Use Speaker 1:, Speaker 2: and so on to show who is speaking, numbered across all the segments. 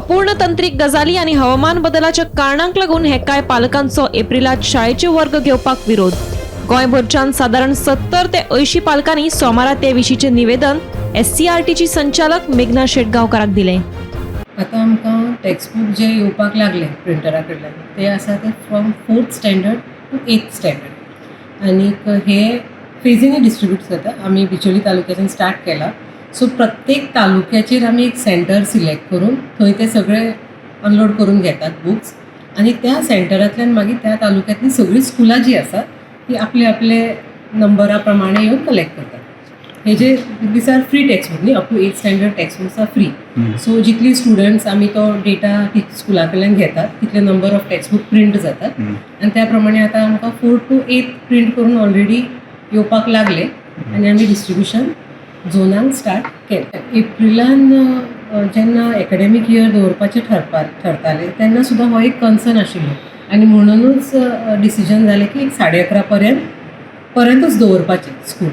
Speaker 1: अपूर्ण तंत्रीक गजाली आणि हवामान बदलाच्या कारणांक लागून हे काय पालकांचो एप्रिलात शाळेचे वर्ग घेवपाक विरोध. गोंयभरच्यान सादारण 70 ते 80 पालकांनी सोमारा ते विशींचे निवेदन SCRTची संचालक मेघना शेटगांवकाराक दिलें.
Speaker 2: आता आमकां टेक्स्टबूक जे येवपाक लागले प्रिंटरा कडल्यान ते आसा ते from 4th standard to 8th standard आनीक हे फेजिंनी डिस्ट्रिब्यूट जाता. आमी बिचोली तालुक्याच्यान स्टार्ट केला. सो प्रत्येक तालुक्याचेर आमी एक सेंटर सिलेक्ट करून थंय ते सगळे अनलोड करून घेतात बुक्स आनी त्या सेंटरांतल्यान मागीर त्या तालुक्यांतली सगळीं स्कुलां जी आसा ती आपले आपले नंबरा प्रमाणे येवन कलेक्ट करतात. हे जे दीस आर फ्री टेक्स्टबूक न्ही, up to 8th standard textbooks are free. So जितली स्टुडंट्स आमी तो डेटा स्कुला कडल्यान घेतात तितले नंबर ऑफ टेक्स्टबूक प्रिंट जातात आनी त्या प्रमाणे आतां आमकां 4 to 8 प्रिंट करून ऑलरेडी येवपाक लागले आनी आमी डिस्ट्रिब्युशन झोनांक स्टार्ट केलें. एप्रिलान जेन्ना एकाडेमीक इयर दवरपाचें ठरतालें तेन्ना सुद्दां हो एक कन्सर्न आशिल्लो आनी म्हणूनच डिसिजन जालें की 11:30 पर्यंतूच दवरपाचें स्कूल.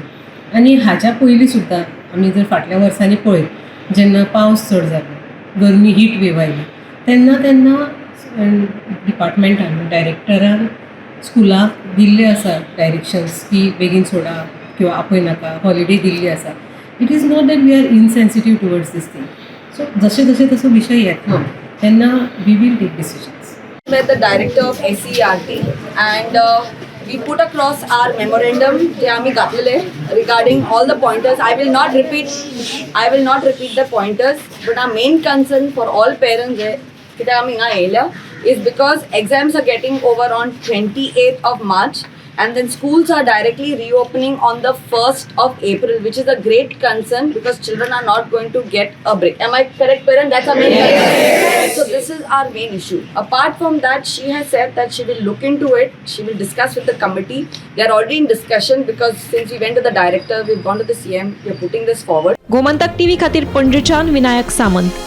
Speaker 2: आनी हाच्या पयलीं सुद्दां आमी जर फाटल्या वर्सांनी पळयत जेन्ना पावस चड जालो, गरमी हीट वेव आयली तेन्ना डिपार्टमेंटान डायरेक्टरान स्कुलाक दिल्ले आसा डायरेक्शन्स की बेगीन सोडा किंवा आपय नाका, हॉलिडे दिल्ली आसा. It is not that we are insensitive towards these thing. So जशे तसो विशय येतलो तेन्ना we will take decisions.
Speaker 3: Met the director of SCRT and we put across our memorandum जे आम्ही घातलेले regarding all the pointers. I will not repeat the pointers, but our main concern for all parents जे कित्याक आमी हिंगा येयल्या is because exams are getting over on 28th of March and then schools are directly reopening on the 1st of April, which is a great concern because children are not going to get a break. Am I correct, parent? That's our main concern. So this is our main issue. Apart from that, she has said that she will look into it. She will discuss with the committee. They are already in discussion because since we went to the director, we've gone to the CM. We are putting this forward.
Speaker 1: Gomantak TV खातीर पणजेच्यान विनायक सामंत.